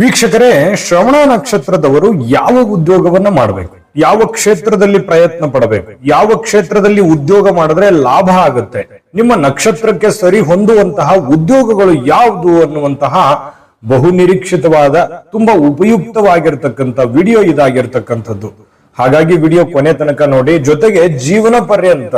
ವೀಕ್ಷಕರೇ, ಶ್ರವಣ ನಕ್ಷತ್ರದವರು ಯಾವ ಉದ್ಯೋಗವನ್ನ ಮಾಡಬೇಕು, ಯಾವ ಕ್ಷೇತ್ರದಲ್ಲಿ ಪ್ರಯತ್ನ ಪಡಬೇಕು, ಯಾವ ಕ್ಷೇತ್ರದಲ್ಲಿ ಉದ್ಯೋಗ ಮಾಡಿದ್ರೆ ಲಾಭ ಆಗುತ್ತೆ, ನಿಮ್ಮ ನಕ್ಷತ್ರಕ್ಕೆ ಸರಿ ಹೊಂದುವಂತಹ ಉದ್ಯೋಗಗಳು ಯಾವುದು ಅನ್ನುವಂತಹ ಬಹು ನಿರೀಕ್ಷಿತವಾದ ತುಂಬಾ ಉಪಯುಕ್ತವಾಗಿರ್ತಕ್ಕಂಥ ವಿಡಿಯೋ ಇದಾಗಿರ್ತಕ್ಕಂಥದ್ದು. ಹಾಗಾಗಿ ವಿಡಿಯೋ ಕೊನೆ ತನಕ ನೋಡಿ. ಜೊತೆಗೆ ಜೀವನ ಪರ್ಯಂತ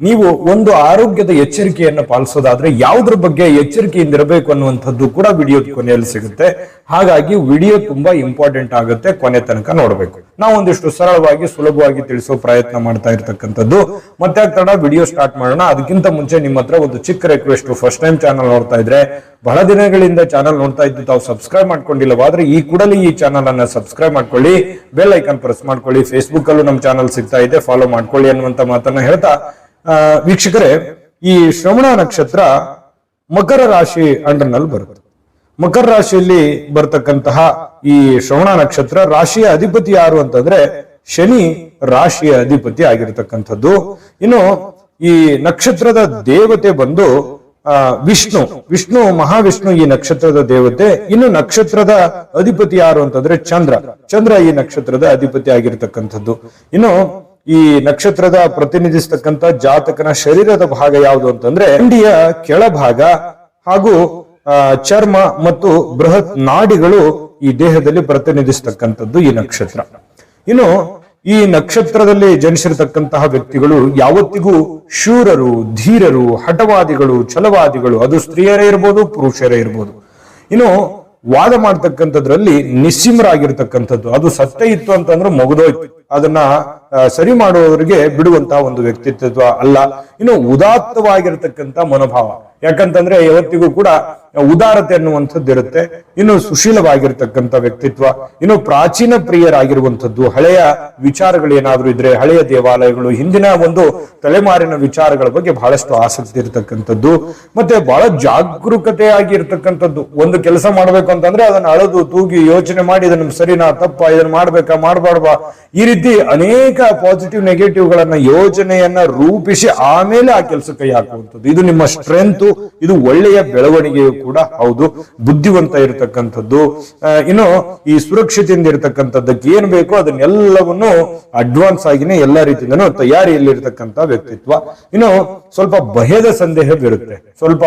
ನೀವು ಒಂದು ಆರೋಗ್ಯದ ಎಚ್ಚರಿಕೆಯನ್ನು ಪಾಲಿಸೋದಾದ್ರೆ ಯಾವುದ್ರ ಬಗ್ಗೆ ಎಚ್ಚರಿಕೆಯಿಂದ ಇರಬೇಕು ಅನ್ನುವಂಥದ್ದು ಕೂಡ ವಿಡಿಯೋದ ಕೊನೆಯಲ್ಲಿ ಸಿಗುತ್ತೆ. ಹಾಗಾಗಿ ವಿಡಿಯೋ ತುಂಬಾ ಇಂಪಾರ್ಟೆಂಟ್ ಆಗುತ್ತೆ, ಕೊನೆ ತನಕ ನೋಡ್ಬೇಕು. ನಾವು ಒಂದಿಷ್ಟು ಸರಳವಾಗಿ ಸುಲಭವಾಗಿ ತಿಳಿಸೋ ಪ್ರಯತ್ನ ಮಾಡ್ತಾ ಇರ್ತಕ್ಕಂಥದ್ದು. ಮತ್ತೆ ತಡ ವಿಡಿಯೋ ಸ್ಟಾರ್ಟ್ ಮಾಡೋಣ. ಅದಕ್ಕಿಂತ ಮುಂಚೆ ನಿಮ್ಮ ಹತ್ರ ಒಂದು ಚಿಕ್ಕ ರಿಕ್ವೆಸ್ಟ್, ಫಸ್ಟ್ ಟೈಮ್ ಚಾನಲ್ ನೋಡ್ತಾ ಇದ್ರೆ, ಬಹಳ ದಿನಗಳಿಂದ ಚಾನಲ್ ನೋಡ್ತಾ ಇದ್ದು ತಾವು ಸಬ್ಸ್ಕ್ರೈಬ್ ಮಾಡ್ಕೊಂಡಿಲ್ಲವಾದ್ರೆ ಈ ಕೂಡಲೇ ಈ ಚಾನಲ್ ಅನ್ನ ಸಬ್ಸ್ಕ್ರೈಬ್ ಮಾಡ್ಕೊಳ್ಳಿ, ಬೆಲ್ ಐಕಾನ್ ಪ್ರೆಸ್ ಮಾಡ್ಕೊಳ್ಳಿ. ಫೇಸ್ಬುಕ್ ಅಲ್ಲೂ ನಮ್ಮ ಚಾನಲ್ ಸಿಗ್ತಾ ಇದೆ, ಫಾಲೋ ಮಾಡ್ಕೊಳ್ಳಿ ಅನ್ನುವಂತ ಮಾತನ್ನ ಹೇಳ್ತಾ, ವೀಕ್ಷಕರೇ, ಈ ಶ್ರವಣ ನಕ್ಷತ್ರ ಮಕರ ರಾಶಿ ಅಂಡರ್ನಲ್ಲಿ ಬರುತ್ತೆ. ಮಕರ ರಾಶಿಯಲ್ಲಿ ಬರ್ತಕ್ಕಂತಹ ಈ ಶ್ರವಣ ನಕ್ಷತ್ರ ರಾಶಿಯ ಅಧಿಪತಿ ಯಾರು ಅಂತಂದ್ರೆ ಶನಿ ರಾಶಿಯ ಅಧಿಪತಿ ಆಗಿರ್ತಕ್ಕಂಥದ್ದು. ಇನ್ನು ಈ ನಕ್ಷತ್ರದ ದೇವತೆ ಬಂದು ವಿಷ್ಣು ಮಹಾವಿಷ್ಣು ಈ ನಕ್ಷತ್ರದ ದೇವತೆ. ಇನ್ನು ನಕ್ಷತ್ರದ ಅಧಿಪತಿ ಯಾರು ಅಂತಂದ್ರೆ ಚಂದ್ರ ಈ ನಕ್ಷತ್ರದ ಅಧಿಪತಿ ಆಗಿರ್ತಕ್ಕಂಥದ್ದು. ಇನ್ನು ಈ ನಕ್ಷತ್ರದ ಪ್ರತಿನಿಧಿಸ್ತಕ್ಕಂಥ ಜಾತಕನ ಶರೀರದ ಭಾಗ ಯಾವುದು ಅಂತಂದ್ರೆ ಮಂಡಿಯ ಕೆಳಭಾಗ ಹಾಗೂ ಚರ್ಮ ಮತ್ತು ಬೃಹತ್ ನಾಡಿಗಳು ಈ ದೇಹದಲ್ಲಿ ಪ್ರತಿನಿಧಿಸ್ತಕ್ಕಂಥದ್ದು ಈ ನಕ್ಷತ್ರ. ಇನ್ನು ಈ ನಕ್ಷತ್ರದಲ್ಲಿ ಜನಿಸಿರತಕ್ಕಂತಹ ವ್ಯಕ್ತಿಗಳು ಯಾವತ್ತಿಗೂ ಶೂರರು, ಧೀರರು, ಹಠವಾದಿಗಳು, ಛಲವಾದಿಗಳು. ಅದು ಸ್ತ್ರೀಯರೇ ಇರ್ಬೋದು, ಪುರುಷರೇ ಇರ್ಬೋದು. ಇನ್ನು ವಾದ ಮಾಡ್ತಕ್ಕಂಥದ್ರಲ್ಲಿ ನಿಸ್ಸೀಮರಾಗಿರ್ತಕ್ಕಂಥದ್ದು. ಅದು ಸತ್ಯ ಇತ್ತು ಅಂತಂದ್ರೆ ಮುಗಿದೋಯ್ತು, ಅದನ್ನ ಸರಿ ಮಾಡುವವರಿಗೆ ಬಿಡುವಂತಹ ಒಂದು ವ್ಯಕ್ತಿತ್ವ ಅಲ್ಲ. ಇನ್ನು ಉದಾತ್ತವಾಗಿರ್ತಕ್ಕಂಥ ಮನೋಭಾವ, ಯಾಕಂತಂದ್ರೆ ಯಾವತ್ತಿಗೂ ಕೂಡ ಉದಾರತೆ ಅನ್ನುವಂಥದ್ದು ಇರುತ್ತೆ. ಇನ್ನು ಸುಶೀಲವಾಗಿರ್ತಕ್ಕಂಥ ವ್ಯಕ್ತಿತ್ವ, ಇನ್ನು ಪ್ರಾಚೀನ ಪ್ರಿಯರಾಗಿರುವಂಥದ್ದು. ಹಳೆಯ ವಿಚಾರಗಳು ಏನಾದ್ರೂ ಇದ್ರೆ, ಹಳೆಯ ದೇವಾಲಯಗಳು, ಹಿಂದಿನ ಒಂದು ತಲೆಮಾರಿನ ವಿಚಾರಗಳ ಬಗ್ಗೆ ಬಹಳಷ್ಟು ಆಸಕ್ತಿ ಇರತಕ್ಕಂಥದ್ದು. ಮತ್ತೆ ಬಹಳ ಜಾಗರೂಕತೆಯಾಗಿರ್ತಕ್ಕಂಥದ್ದು. ಒಂದು ಕೆಲಸ ಮಾಡ್ಬೇಕು ಅಂತಂದ್ರೆ ಅದನ್ನ ಅಳದು ತೂಗಿ ಯೋಚನೆ ಮಾಡಿ ಇದನ್ನ ಸರಿನಾ ತಪ್ಪ, ಇದನ್ನ ಮಾಡ್ಬೇಕಾ ಮಾಡಬಾರ್ವಾ, ಈ ರೀತಿ ಅನೇಕ ಪಾಸಿಟಿವ್ ನೆಗೆಟಿವ್ ಗಳನ್ನ ಯೋಜನೆಯನ್ನ ರೂಪಿಸಿ ಆಮೇಲೆ ಆ ಕೆಲಸ ಕೈ ಹಾಕುವಂಥದ್ದು. ಇದು ನಿಮ್ಮ ಸ್ಟ್ರೆಂತ್, ಇದು ಒಳ್ಳೆಯ ಬೆಳವಣಿಗೆಯು ಕೂಡ ಹೌದು. ಬುದ್ಧಿವಂತ ಇರತಕ್ಕಂಥದ್ದು. ಇನ್ನು ಈ ಸುರಕ್ಷತೆಯಿಂದ ಇರತಕ್ಕಂಥದ್ದಕ್ಕೆ ಏನ್ ಬೇಕೋ ಅದನ್ನೆಲ್ಲವನ್ನು ಅಡ್ವಾನ್ಸ್ ಆಗಿನೇ ಎಲ್ಲಾ ರೀತಿಯಿಂದನೂ ತಯಾರಿಯಲ್ಲಿ ಇರತಕ್ಕಂಥ ವ್ಯಕ್ತಿತ್ವ. ಇನ್ನು ಸ್ವಲ್ಪ ಭಯದ ಸಂದೇಹವಿರುತ್ತೆ. ಸ್ವಲ್ಪ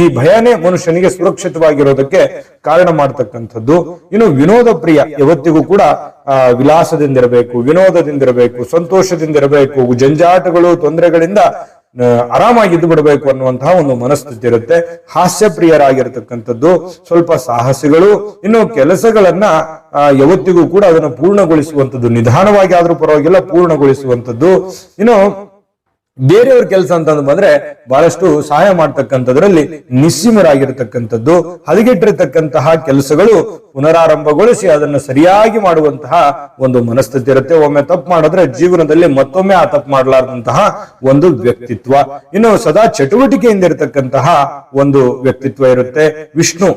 ಈ ಭಯನೇ ಮನುಷ್ಯನಿಗೆ ಸುರಕ್ಷಿತವಾಗಿರೋದಕ್ಕೆ ಕಾರಣ ಮಾಡ್ತಕ್ಕಂಥದ್ದು. ಇನ್ನು ವಿನೋದ ಪ್ರಿಯ, ಯಾವತ್ತಿಗೂ ಕೂಡ ವಿಲಾಸದಿಂದಿರಬೇಕು, ವಿನೋದದಿಂದಿರಬೇಕು, ಸಂತೋಷದಿಂದಿರಬೇಕು, ಜಂಜಾಟಗಳು ತೊಂದರೆಗಳಿಂದ ಆರಾಮಾಗಿದ್ದು ಬಿಡಬೇಕು ಅನ್ನುವಂತಹ ಒಂದು ಮನಸ್ಥಿತಿ ಇರುತ್ತೆ. ಹಾಸ್ಯ ಪ್ರಿಯರಾಗಿರ್ತಕ್ಕಂಥದ್ದು, ಸ್ವಲ್ಪ ಸಾಹಸಿಗಳು. ಇನ್ನು ಕೆಲಸಗಳನ್ನ ಯಾವತ್ತಿಗೂ ಕೂಡ ಅದನ್ನು ಪೂರ್ಣಗೊಳಿಸುವಂಥದ್ದು, ನಿಧಾನವಾಗಿ ಆದ್ರೂ ಪರವಾಗಿಲ್ಲ ಪೂರ್ಣಗೊಳಿಸುವಂಥದ್ದು. ಇನ್ನು ಬೇರೆಯವ್ರ ಕೆಲಸ ಅಂತಂದು ಬಂದ್ರೆ ಬಹಳಷ್ಟು ಸಹಾಯ ಮಾಡ್ತಕ್ಕಂಥದ್ರಲ್ಲಿ ನಿಸ್ಸೀಮರಾಗಿರ್ತಕ್ಕಂಥದ್ದು. ಹದಗೆಟ್ಟಿರತಕ್ಕಂತಹ ಕೆಲಸಗಳು ಪುನರಾರಂಭಗೊಳಿಸಿ ಅದನ್ನು ಸರಿಯಾಗಿ ಮಾಡುವಂತಹ ಒಂದು ಮನಸ್ಥಿತಿ ಇರುತ್ತೆ. ಒಮ್ಮೆ ತಪ್ಪು ಮಾಡಿದ್ರೆ ಜೀವನದಲ್ಲಿ ಮತ್ತೊಮ್ಮೆ ಆ ತಪ್ಪು ಮಾಡಲಾರದಂತಹ ಒಂದು ವ್ಯಕ್ತಿತ್ವ. ಇನ್ನು ಸದಾ ಚಟುವಟಿಕೆಯಿಂದ ಇರತಕ್ಕಂತಹ ಒಂದು ವ್ಯಕ್ತಿತ್ವ ಇರುತ್ತೆ.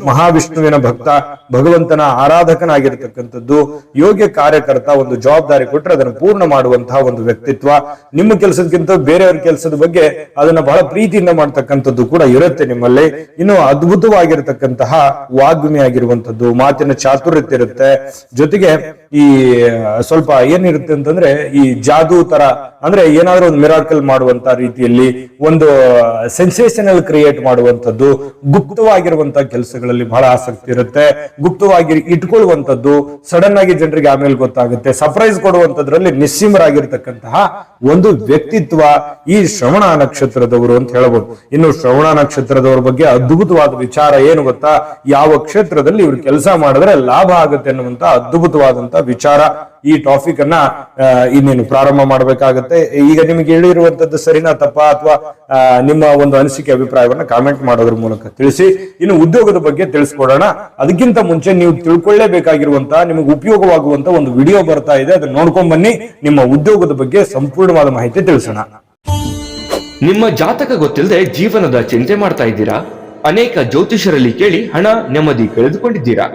ಮಹಾವಿಷ್ಣುವಿನ ಭಕ್ತ, ಭಗವಂತನ ಆರಾಧಕನಾಗಿರ್ತಕ್ಕಂಥದ್ದು, ಯೋಗ್ಯ ಕಾರ್ಯಕರ್ತ. ಒಂದು ಜವಾಬ್ದಾರಿ ಕೊಟ್ಟರೆ ಅದನ್ನು ಪೂರ್ಣ ಮಾಡುವಂತಹ ಒಂದು ವ್ಯಕ್ತಿತ್ವ. ನಿಮ್ಮ ಕೆಲಸಕ್ಕಿಂತ ಬೇರೆಯವ್ರ ಕೆಲಸದ ಬಗ್ಗೆ ಅದನ್ನ ಬಹಳ ಪ್ರೀತಿಯಿಂದ ಮಾಡ್ತಕ್ಕಂಥದ್ದು ಕೂಡ ಇರುತ್ತೆ ನಿಮ್ಮಲ್ಲಿ. ಇನ್ನು ಅದ್ಭುತವಾಗಿರತಕ್ಕಂತಹ ವಾಗ್ಮಿ ಆಗಿರುವಂತದ್ದು, ಮಾತಿನ ಚಾತುರ್ಯತೆ ಇರುತ್ತೆ. ಜೊತೆಗೆ ಈ ಸ್ವಲ್ಪ ಏನಿರುತ್ತೆ ಅಂತಂದ್ರೆ ಈ ಜಾದೂ ತರ, ಅಂದ್ರೆ ಏನಾದ್ರೂ ಒಂದು ಮಿರಾಕಲ್ ಮಾಡುವಂತ ರೀತಿಯಲ್ಲಿ ಒಂದು ಸೆನ್ಸೇಷನಲ್ ಕ್ರಿಯೇಟ್ ಮಾಡುವಂತದ್ದು, ಗುಪ್ತವಾಗಿರುವಂತಹ ಕೆಲಸಗಳಲ್ಲಿ ಬಹಳ ಆಸಕ್ತಿ ಇರುತ್ತೆ. ಗುಪ್ತವಾಗಿ ಇಟ್ಕೊಳ್ಳುವಂತದ್ದು, ಸಡನ್ ಆಗಿ ಜನರಿಗೆ ಆಮೇಲೆ ಗೊತ್ತಾಗುತ್ತೆ. ಸರ್ಪ್ರೈಸ್ ಕೊಡುವಂತದ್ರಲ್ಲಿ ನಿಸ್ಸೀಮರಾಗಿರ್ತಕ್ಕಂತಹ ಒಂದು ವ್ಯಕ್ತಿತ್ವ ಈ ಶ್ರವಣ ನಕ್ಷತ್ರದವರು ಅಂತ ಹೇಳಬಹುದು. ಇನ್ನು ಶ್ರವಣ ನಕ್ಷತ್ರದವರ ಬಗ್ಗೆ ಅದ್ಭುತವಾದ ವಿಚಾರ ಏನು ಗೊತ್ತಾ? ಯಾವ ಕ್ಷೇತ್ರದಲ್ಲಿ ಇವರು ಕೆಲಸ ಮಾಡಿದ್ರೆ ಲಾಭ ಆಗುತ್ತೆ ಅನ್ನುವಂತ ಅದ್ಭುತವಾದಂತ ವಿಚಾರ. ಈ ಟಾಪಿಕ್ ಅನ್ನ ಇನ್ನೇನು ಪ್ರಾರಂಭ ಮಾಡಬೇಕಾಗತ್ತೆ. ಈಗ ನಿಮಗೆ ಹೇಳಿರುವಂತದ್ದು ಸರಿನಾ ತಪ್ಪಾ, ಅಥವಾ ನಿಮ್ಮ ಒಂದು ಅನಿಸಿಕೆ ಅಭಿಪ್ರಾಯವನ್ನ ಕಾಮೆಂಟ್ ಮಾಡೋದ್ರ ಮೂಲಕ ತಿಳಿಸಿ. ಇನ್ನು ಉದ್ಯೋಗದ ಬಗ್ಗೆ ತಿಳಿಸ್ಕೊಡೋಣ. ಅದಕ್ಕಿಂತ ಮುಂಚೆ ನೀವು ತಿಳ್ಕೊಳ್ಳೇಬೇಕಾಗಿರುವಂತಹ, ನಿಮಗೆ ಉಪಯೋಗವಾಗುವಂತ ಒಂದು ವಿಡಿಯೋ ಬರ್ತಾ ಇದೆ, ಅದನ್ನ ನೋಡ್ಕೊಂಡ್ ಬನ್ನಿ. ನಿಮ್ಮ ಉದ್ಯೋಗದ ಬಗ್ಗೆ ಸಂಪೂರ್ಣವಾದ ಮಾಹಿತಿ ತಿಳಿಸೋಣ. ನಿಮ್ಮ ಜಾತಕ ಗೊತ್ತಿಲ್ಲದೆ ಜೀವನದ ಚಿಂತೆ ಮಾಡ್ತಾ ಇದ್ದೀರಾ? ಅನೇಕ ಜ್ಯೋತಿಷರಲ್ಲಿ ಕೇಳಿ ಹಣ ನೆಮ್ಮದಿ ಕಳೆದುಕೊಂಡಿದ್ದೀರಾ?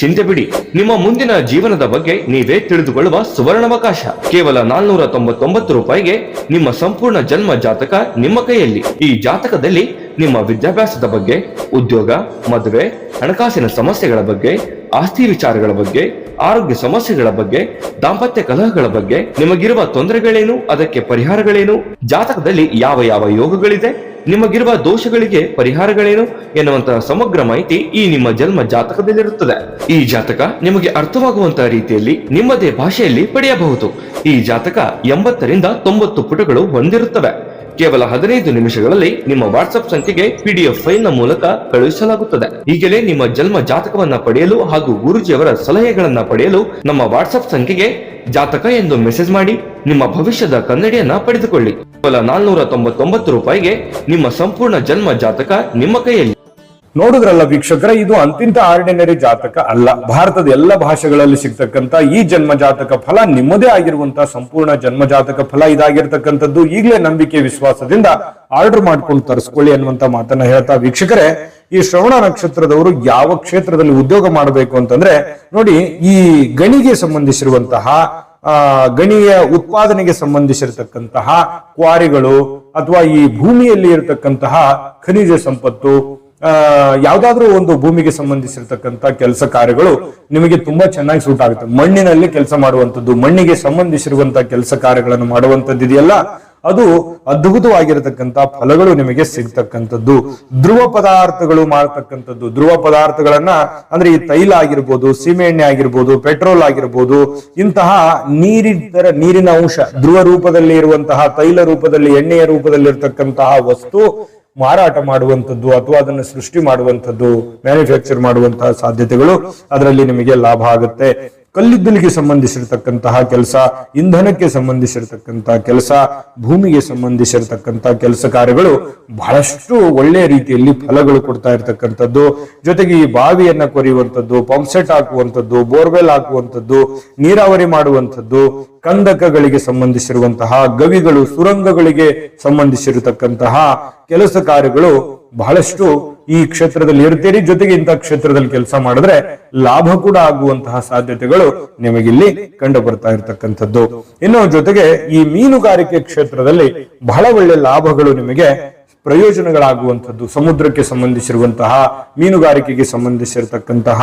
ಚಿಂತೆ ಬಿಡಿ, ನಿಮ್ಮ ಮುಂದಿನ ಜೀವನದ ಬಗ್ಗೆ ನೀವೇ ತಿಳಿದುಕೊಳ್ಳುವ ಸುವರ್ಣಾವಕಾಶ. ಕೇವಲ 499 ರೂಪಾಯಿಗೆ ನಿಮ್ಮ ಸಂಪೂರ್ಣ ಜನ್ಮ ಜಾತಕ ನಿಮ್ಮ ಕೈಯಲ್ಲಿ. ಈ ಜಾತಕದಲ್ಲಿ ನಿಮ್ಮ ವಿದ್ಯಾಭ್ಯಾಸದ ಬಗ್ಗೆ, ಉದ್ಯೋಗ, ಮದುವೆ, ಹಣಕಾಸಿನ ಸಮಸ್ಯೆಗಳ ಬಗ್ಗೆ, ಆಸ್ತಿ ವಿಚಾರಗಳ ಬಗ್ಗೆ, ಆರೋಗ್ಯ ಸಮಸ್ಯೆಗಳ ಬಗ್ಗೆ, ದಾಂಪತ್ಯ ಕಲಹಗಳ ಬಗ್ಗೆ, ನಿಮಗಿರುವ ತೊಂದರೆಗಳೇನು, ಅದಕ್ಕೆ ಪರಿಹಾರಗಳೇನು, ಜಾತಕದಲ್ಲಿ ಯಾವ ಯಾವ ಯೋಗಗಳಿದೆ, ನಿಮಗಿರುವ ದೋಷಗಳಿಗೆ ಪರಿಹಾರಗಳೇನು ಎನ್ನುವಂತಹ ಸಮಗ್ರ ಮಾಹಿತಿ ಈ ನಿಮ್ಮ ಜನ್ಮ ಜಾತಕದಲ್ಲಿರುತ್ತದೆ. ಈ ಜಾತಕ ನಿಮಗೆ ಅರ್ಥವಾಗುವಂತಹ ರೀತಿಯಲ್ಲಿ ನಿಮ್ಮದೇ ಭಾಷೆಯಲ್ಲಿ ಪಡೆಯಬಹುದು. ಈ ಜಾತಕ 80ರಿಂದ 90 ಪುಟಗಳು ಹೊಂದಿರುತ್ತವೆ. ಕೇವಲ 15 ನಿಮಿಷಗಳಲ್ಲಿ ನಿಮ್ಮ ವಾಟ್ಸ್ಆಪ್ ಸಂಖ್ಯೆಗೆ PDF ಫೈಲ್ ನ ಮೂಲಕ ಕಳುಹಿಸಲಾಗುತ್ತದೆ. ಈಗಲೇ ನಿಮ್ಮ ಜನ್ಮ ಜಾತಕವನ್ನ ಪಡೆಯಲು ಹಾಗೂ ಗುರುಜಿಯವರ ಸಲಹೆಗಳನ್ನ ಪಡೆಯಲು ನಮ್ಮ ವಾಟ್ಸ್ಆಪ್ ಸಂಖ್ಯೆಗೆ ಜಾತಕ ಎಂದು ಮೆಸೇಜ್ ಮಾಡಿ ನಿಮ್ಮ ಭವಿಷ್ಯದ ಕನ್ನಡಿಯನ್ನ ಪಡೆದುಕೊಳ್ಳಿ. ಕೇವಲ 499 ರೂಪಾಯಿಗೆ ನಿಮ್ಮ ಸಂಪೂರ್ಣ ಜನ್ಮ ಜಾತಕ ನಿಮ್ಮ ಕೈಯಲ್ಲಿ. ನೋಡಿದ್ರಲ್ಲ ವೀಕ್ಷಕರ, ಇದು ಅಂತಿಂತ ಆರ್ಡಿನರಿ ಜಾತಕ ಅಲ್ಲ. ಭಾರತದ ಎಲ್ಲ ಭಾಷೆಗಳಲ್ಲಿ ಸಿಗ್ತಕ್ಕಂತ ಈ ಜನ್ಮ ಜಾತಕ ಫಲ ನಿಮ್ಮದೇ ಆಗಿರುವಂತಹ ಸಂಪೂರ್ಣ ಜನ್ಮ ಜಾತಕ ಫಲ ಇದಾಗಿರ್ತಕ್ಕಂಥದ್ದು. ಈಗಲೇ ನಂಬಿಕೆ ವಿಶ್ವಾಸದಿಂದ ಆರ್ಡರ್ ಮಾಡ್ಕೊಂಡು ತರಿಸ್ಕೊಳ್ಳಿ ಅನ್ನುವಂತ ಮಾತನ್ನ ಹೇಳ್ತಾ ವೀಕ್ಷಕರೇ, ಈ ಶ್ರವಣ ನಕ್ಷತ್ರದವರು ಯಾವ ಕ್ಷೇತ್ರದಲ್ಲಿ ಉದ್ಯೋಗ ಮಾಡಬೇಕು ಅಂತಂದ್ರೆ ನೋಡಿ, ಈ ಗಣಿಗೆ ಸಂಬಂಧಿಸಿರುವಂತಹ ಗಣಿಯ ಉತ್ಪಾದನೆಗೆ ಸಂಬಂಧಿಸಿರತಕ್ಕಂತಹ ಕ್ವಾರಿಗಳು ಅಥವಾ ಈ ಭೂಮಿಯಲ್ಲಿ ಇರತಕ್ಕಂತಹ ಖನಿಜ ಸಂಪತ್ತು, ಯಾವ್ದಾದ್ರೂ ಒಂದು ಭೂಮಿಗೆ ಸಂಬಂಧಿಸಿರ್ತಕ್ಕಂಥ ಕೆಲಸ ಕಾರ್ಯಗಳು ನಿಮಗೆ ತುಂಬಾ ಚೆನ್ನಾಗಿ ಸೂಟ್ ಆಗುತ್ತೆ. ಮಣ್ಣಿನಲ್ಲಿ ಕೆಲಸ ಮಾಡುವಂಥದ್ದು, ಮಣ್ಣಿಗೆ ಸಂಬಂಧಿಸಿರುವಂತಹ ಕೆಲಸ ಕಾರ್ಯಗಳನ್ನು ಮಾಡುವಂಥದ್ದು ಇದೆಯಲ್ಲ, ಅದು ಅದ್ಭುತವಾಗಿರತಕ್ಕಂತ ಫಲಗಳು ನಿಮಗೆ ಸಿಗ್ತಕ್ಕಂಥದ್ದು. ಧ್ರುವ ಪದಾರ್ಥಗಳು ಮಾಡತಕ್ಕಂಥದ್ದು, ಧ್ರುವ ಪದಾರ್ಥಗಳನ್ನ ಅಂದ್ರೆ ಈ ತೈಲ ಆಗಿರ್ಬೋದು, ಸೀಮೆ ಎಣ್ಣೆ ಆಗಿರ್ಬೋದು, ಪೆಟ್ರೋಲ್ ಆಗಿರ್ಬೋದು, ಇಂತಹ ನೀರಿನ ಅಂಶ ಧ್ರುವ ರೂಪದಲ್ಲಿ ಇರುವಂತಹ, ತೈಲ ರೂಪದಲ್ಲಿ, ಎಣ್ಣೆಯ ರೂಪದಲ್ಲಿ ಇರತಕ್ಕಂತಹ ವಸ್ತು ಮಾರಾಟ ಮಾಡುವಂಥದ್ದು ಅಥವಾ ಅದನ್ನು ಸೃಷ್ಟಿ ಮಾಡುವಂಥದ್ದು, ಮ್ಯಾನುಫ್ಯಾಕ್ಚರ್ ಮಾಡುವಂತಹ ಸಾಧ್ಯತೆಗಳು ಅದರಲ್ಲಿ ನಿಮಗೆ ಲಾಭ ಆಗುತ್ತೆ. ಕಲ್ಲಿದ್ದಲಿಗೆ ಸಂಬಂಧಿಸಿರ್ತಕ್ಕಂತಹ ಕೆಲಸ, ಇಂಧನಕ್ಕೆ ಸಂಬಂಧಿಸಿರ್ತಕ್ಕಂತಹ ಕೆಲಸ, ಭೂಮಿಗೆ ಸಂಬಂಧಿಸಿರ್ತಕ್ಕಂತಹ ಕೆಲಸ ಕಾರ್ಯಗಳು ಬಹಳಷ್ಟು ಒಳ್ಳೆಯ ರೀತಿಯಲ್ಲಿ ಫಲಗಳು ಕೊಡ್ತಾ ಇರ್ತಕ್ಕಂಥದ್ದು. ಜೊತೆಗೆ ಈ ಬಾವಿಯನ್ನ ಕೊರೆಯುವಂಥದ್ದು, ಪಂಪ್ ಸೆಟ್ ಹಾಕುವಂಥದ್ದು, ಬೋರ್ವೆಲ್ ಹಾಕುವಂಥದ್ದು, ನೀರಾವರಿ ಮಾಡುವಂಥದ್ದು, ಕಂದಕಗಳಿಗೆ ಸಂಬಂಧಿಸಿರುವಂತಹ ಗವಿಗಳು, ಸುರಂಗಗಳಿಗೆ ಸಂಬಂಧಿಸಿರತಕ್ಕಂತಹ ಕೆಲಸ ಕಾರ್ಯಗಳು ಬಹಳಷ್ಟು ಈ ಕ್ಷೇತ್ರದಲ್ಲಿ ಇರ್ತೀರಿ. ಜೊತೆಗೆ ಇಂತಹ ಕ್ಷೇತ್ರದಲ್ಲಿ ಕೆಲಸ ಮಾಡಿದ್ರೆ ಲಾಭ ಕೂಡ ಆಗುವಂತಹ ಸಾಧ್ಯತೆಗಳು ನಿಮಗಿಲ್ಲಿ ಕಂಡು ಬರ್ತಾ ಇರ್ತಕ್ಕಂಥದ್ದು. ಇನ್ನು ಜೊತೆಗೆ ಈ ಮೀನುಗಾರಿಕೆ ಕ್ಷೇತ್ರದಲ್ಲಿ ಬಹಳ ಒಳ್ಳೆ ಲಾಭಗಳು ನಿಮಗೆ ಪ್ರಯೋಜನಗಳಾಗುವಂಥದ್ದು. ಸಮುದ್ರಕ್ಕೆ ಸಂಬಂಧಿಸಿರುವಂತಹ, ಮೀನುಗಾರಿಕೆಗೆ ಸಂಬಂಧಿಸಿರತಕ್ಕಂತಹ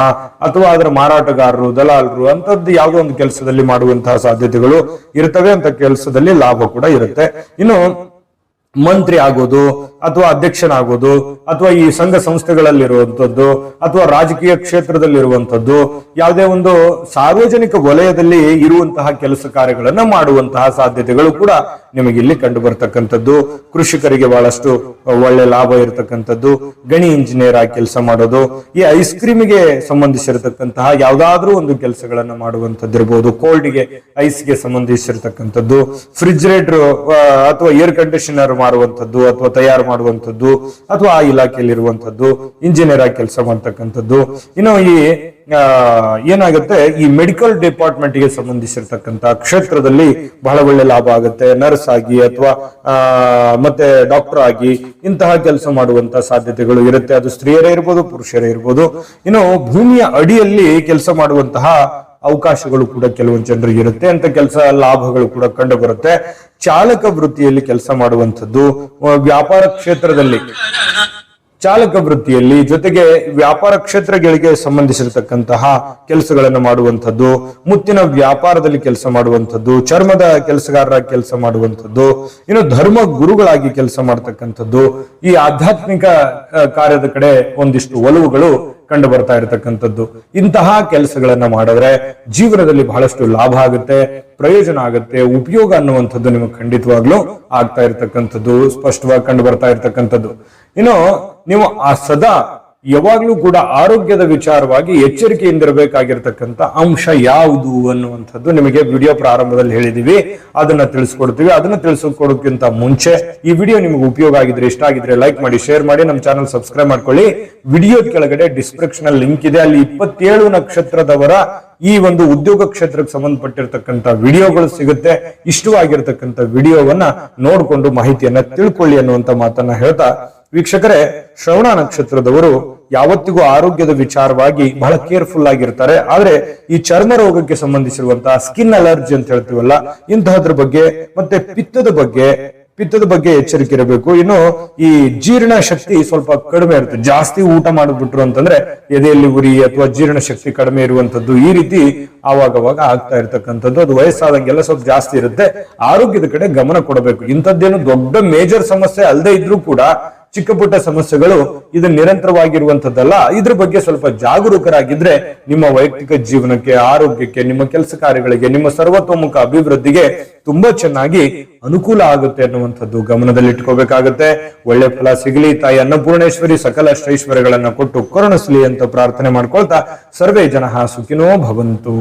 ಅಥವಾ ಅದರ ಮಾರಾಟಗಾರರು, ದಲಾಲರು ಅಂತದ್ದು ಯಾವುದೋ ಒಂದು ಕೆಲಸದಲ್ಲಿ ಮಾಡುವಂತಹ ಸಾಧ್ಯತೆಗಳು ಇರ್ತವೆ. ಅಂತ ಕೆಲಸದಲ್ಲಿ ಲಾಭ ಕೂಡ ಇರುತ್ತೆ. ಇನ್ನು ಮಂತ್ರಿ ಆಗೋದು ಅಥವಾ ಅಧ್ಯಕ್ಷನಾಗೋದು ಅಥವಾ ಈ ಸಂಘ ಸಂಸ್ಥೆಗಳಲ್ಲಿರುವಂತದ್ದು ಅಥವಾ ರಾಜಕೀಯ ಕ್ಷೇತ್ರದಲ್ಲಿರುವಂತದ್ದು, ಯಾವುದೇ ಒಂದು ಸಾರ್ವಜನಿಕ ವಲಯದಲ್ಲಿ ಇರುವಂತಹ ಕೆಲಸ ಕಾರ್ಯಗಳನ್ನ ಮಾಡುವಂತಹ ಸಾಧ್ಯತೆಗಳು ಕೂಡ ನಿಮಗೆ ಇಲ್ಲಿ ಕಂಡು ಬರ್ತಕ್ಕಂಥದ್ದು. ಕೃಷಿಕರಿಗೆ ಬಹಳಷ್ಟು ಒಳ್ಳೆ ಲಾಭ ಇರತಕ್ಕಂಥದ್ದು. ಗಣಿ ಇಂಜಿನಿಯರ್ ಆಗಿ ಕೆಲಸ ಮಾಡೋದು, ಈ ಐಸ್ ಕ್ರೀಮಿಗೆ ಸಂಬಂಧಿಸಿರತಕ್ಕಂತಹ ಯಾವ್ದಾದ್ರೂ ಒಂದು ಕೆಲಸಗಳನ್ನ ಮಾಡುವಂತದ್ದಿರ್ಬೋದು, ಕೋಲ್ಡ್ಗೆ ಐಸ್ಗೆ ಸಂಬಂಧಿಸಿರ್ತಕ್ಕಂಥದ್ದು, ಫ್ರಿಜ್ರೇಟರ್ ಅಥವಾ ಏರ್ ಕಂಡೀಷನರ್ ಮಾಡುವಂಥದ್ದು ಅಥವಾ ತಯಾರು ಮಾಡುವಂಥದ್ದು ಅಥವಾ ಆ ಇಲಾಖೆಯಲ್ಲಿ ಇರುವಂತದ್ದು, ಇಂಜಿನಿಯರ್ ಆಗಿ ಕೆಲಸ ಮಾಡ್ತಕ್ಕಂಥದ್ದು. ಇನ್ನು ಈ ಏನಾಗುತ್ತೆ, ಈ ಮೆಡಿಕಲ್ ಡಿಪಾರ್ಟ್ಮೆಂಟ್ ಗೆ ಸಂಬಂಧಿಸಿರ್ತಕ್ಕಂಥ ಕ್ಷೇತ್ರದಲ್ಲಿ ಬಹಳ ಒಳ್ಳೆ ಲಾಭ ಆಗುತ್ತೆ. ನರ್ಸ್ ಆಗಿ ಅಥವಾ ಮತ್ತೆ ಡಾಕ್ಟರ್ ಆಗಿ ಇಂತಹ ಕೆಲಸ ಮಾಡುವಂತಹ ಸಾಧ್ಯತೆಗಳು ಇರುತ್ತೆ. ಅದು ಸ್ತ್ರೀಯರೇ ಇರ್ಬೋದು, ಪುರುಷರೇ ಇರ್ಬೋದು. ಇನ್ನು ಭೂಮಿಯ ಅಡಿಯಲ್ಲಿ ಕೆಲಸ ಮಾಡುವಂತಹ ಅವಕಾಶಗಳು ಕೂಡ ಕೆಲವೊಂದು ಜನರಿಗೆ ಇರುತ್ತೆ. ಅಂತ ಕೆಲಸ ಲಾಭಗಳು ಕೂಡ ಕಂಡು ಬರುತ್ತೆ. ಚಾಲಕ ವೃತ್ತಿಯಲ್ಲಿ ಕೆಲಸ ಮಾಡುವಂಥದ್ದು, ವ್ಯಾಪಾರ ಕ್ಷೇತ್ರದಲ್ಲಿ ಚಾಲಕ ವೃತ್ತಿಯಲ್ಲಿ, ಜೊತೆಗೆ ವ್ಯಾಪಾರ ಕ್ಷೇತ್ರಗಳಿಗೆ ಸಂಬಂಧಿಸಿರತಕ್ಕಂತಹ ಕೆಲಸಗಳನ್ನು ಮಾಡುವಂಥದ್ದು, ಮುತ್ತಿನ ವ್ಯಾಪಾರದಲ್ಲಿ ಕೆಲಸ ಮಾಡುವಂಥದ್ದು, ಚರ್ಮದ ಕೆಲಸಗಾರರಾಗಿ ಕೆಲಸ ಮಾಡುವಂಥದ್ದು, ಇನ್ನು ಧರ್ಮ ಗುರುಗಳಾಗಿ ಕೆಲಸ ಮಾಡ್ತಕ್ಕಂಥದ್ದು, ಈ ಆಧ್ಯಾತ್ಮಿಕ ಕಾರ್ಯದ ಕಡೆ ಒಂದಿಷ್ಟು ಒಲವುಗಳು ಕಂಡು ಬರ್ತಾ ಇರತಕ್ಕಂಥದ್ದು. ಇಂತಹ ಕೆಲಸಗಳನ್ನ ಮಾಡಿದ್ರೆ ಜೀವನದಲ್ಲಿ ಬಹಳಷ್ಟು ಲಾಭ ಆಗುತ್ತೆ, ಪ್ರಯೋಜನ ಆಗುತ್ತೆ, ಉಪಯೋಗ ಅನ್ನುವಂಥದ್ದು ನಿಮಗೆ ಖಂಡಿತವಾಗ್ಲೂ ಆಗ್ತಾ ಇರತಕ್ಕಂಥದ್ದು ಸ್ಪಷ್ಟವಾಗಿ ಕಂಡು ಬರ್ತಾ ಇರತಕ್ಕಂಥದ್ದು. ಇನ್ನು ನೀವು ಆ ಸದಾ ಯಾವಾಗ್ಲೂ ಕೂಡ ಆರೋಗ್ಯದ ವಿಚಾರವಾಗಿ ಎಚ್ಚರಿಕೆಯಿಂದಿರಬೇಕಾಗಿರ್ತಕ್ಕಂಥ ಅಂಶ ಯಾವುದು ಅನ್ನುವಂಥದ್ದು ನಿಮಗೆ ವಿಡಿಯೋ ಪ್ರಾರಂಭದಲ್ಲಿ ಹೇಳಿದೀವಿ. ಅದನ್ನ ತಿಳಿಸ್ಕೊಡ್ತೀವಿ. ಅದನ್ನ ತಿಳಿಸ್ಕೊಡೋಕ್ಕಿಂತ ಮುಂಚೆ ಈ ವಿಡಿಯೋ ನಿಮಗೆ ಉಪಯೋಗ ಆಗಿದ್ರೆ, ಇಷ್ಟ ಆಗಿದ್ರೆ ಲೈಕ್ ಮಾಡಿ, ಶೇರ್ ಮಾಡಿ, ನಮ್ಮ ಚಾನಲ್ ಸಬ್ಸ್ಕ್ರೈಬ್ ಮಾಡ್ಕೊಳ್ಳಿ. ವಿಡಿಯೋ ಕೆಳಗಡೆ ಡಿಸ್ಕ್ರಿಪ್ಷನ್ ಲಿಂಕ್ ಇದೆ, ಅಲ್ಲಿ 27 ನಕ್ಷತ್ರದವರ ಈ ಒಂದು ಉದ್ಯೋಗ ಕ್ಷೇತ್ರಕ್ಕೆ ಸಂಬಂಧಪಟ್ಟಿರ್ತಕ್ಕಂಥ ವಿಡಿಯೋಗಳು ಸಿಗುತ್ತೆ. ಇಷ್ಟವಾಗಿರ್ತಕ್ಕಂಥ ವಿಡಿಯೋವನ್ನ ನೋಡ್ಕೊಂಡು ಮಾಹಿತಿಯನ್ನ ತಿಳ್ಕೊಳ್ಳಿ ಅನ್ನುವಂತ ಮಾತನ್ನ ಹೇಳ್ತಾ, ವೀಕ್ಷಕರೇ, ಶ್ರವಣ ನಕ್ಷತ್ರದವರು ಯಾವತ್ತಿಗೂ ಆರೋಗ್ಯದ ವಿಚಾರವಾಗಿ ಬಹಳ ಕೇರ್ಫುಲ್ ಆಗಿರ್ತಾರೆ. ಆದ್ರೆ ಈ ಚರ್ಮ ರೋಗಕ್ಕೆ ಸಂಬಂಧಿಸಿರುವಂತಹ ಸ್ಕಿನ್ ಅಲರ್ಜಿ ಅಂತ ಹೇಳ್ತೀವಲ್ಲ, ಇಂತಹದ್ರ ಬಗ್ಗೆ ಮತ್ತೆ ಪಿತ್ತದ ಬಗ್ಗೆ ಪಿತ್ತದ ಬಗ್ಗೆ ಎಚ್ಚರಿಕೆ ಇರಬೇಕು. ಇನ್ನು ಈ ಜೀರ್ಣ ಶಕ್ತಿ ಸ್ವಲ್ಪ ಕಡಿಮೆ ಇರುತ್ತೆ. ಜಾಸ್ತಿ ಊಟ ಮಾಡಿಬಿಟ್ರು ಅಂತಂದ್ರೆ ಎದೆಯಲ್ಲಿ ಉರಿ ಅಥವಾ ಜೀರ್ಣ ಶಕ್ತಿ ಕಡಿಮೆ ಇರುವಂತದ್ದು ಈ ರೀತಿ ಆವಾಗವಾಗ ಆಗ್ತಾ ಇರ್ತಕ್ಕಂಥದ್ದು. ಅದು ವಯಸ್ಸಾದಂಗೆಲ್ಲ ಸ್ವಲ್ಪ ಜಾಸ್ತಿ ಇರುತ್ತೆ. ಆರೋಗ್ಯದ ಕಡೆ ಗಮನ ಕೊಡಬೇಕು. ಇಂಥದ್ದೇನು ದೊಡ್ಡ ಮೇಜರ್ ಸಮಸ್ಯೆ ಅಲ್ಲದೆ ಇದ್ರೂ ಕೂಡ ಚಿಕ್ಕ ಪುಟ್ಟ ಸಮಸ್ಯೆಗಳು ಇದು ನಿರಂತರವಾಗಿರುವಂತದ್ದಲ್ಲ. ಇದ್ರ ಬಗ್ಗೆ ಸ್ವಲ್ಪ ಜಾಗರೂಕರಾಗಿದ್ರೆ ನಿಮ್ಮ ವೈಯಕ್ತಿಕ ಜೀವನಕ್ಕೆ, ಆರೋಗ್ಯಕ್ಕೆ, ನಿಮ್ಮ ಕೆಲಸ ಕಾರ್ಯಗಳಿಗೆ, ನಿಮ್ಮ ಸರ್ವತೋಮುಖ ಅಭಿವೃದ್ಧಿಗೆ ತುಂಬಾ ಚೆನ್ನಾಗಿ ಅನುಕೂಲ ಆಗುತ್ತೆ ಅನ್ನುವಂಥದ್ದು ಗಮನದಲ್ಲಿಟ್ಕೋಬೇಕಾಗತ್ತೆ. ಒಳ್ಳೆ ಫಲ ಸಿಗಲಿ. ತಾಯಿ ಅನ್ನಪೂರ್ಣೇಶ್ವರಿ ಸಕಲ ಶ್ರೇಷ್ಠಗಳನ್ನ ಕೊಟ್ಟು ಕರುಣಿಸ್ಲಿ ಅಂತ ಪ್ರಾರ್ಥನೆ ಮಾಡ್ಕೊಳ್ತಾ ಸರ್ವೇ ಜನಃ ಸುಖಿನೋ ಭವಂತು.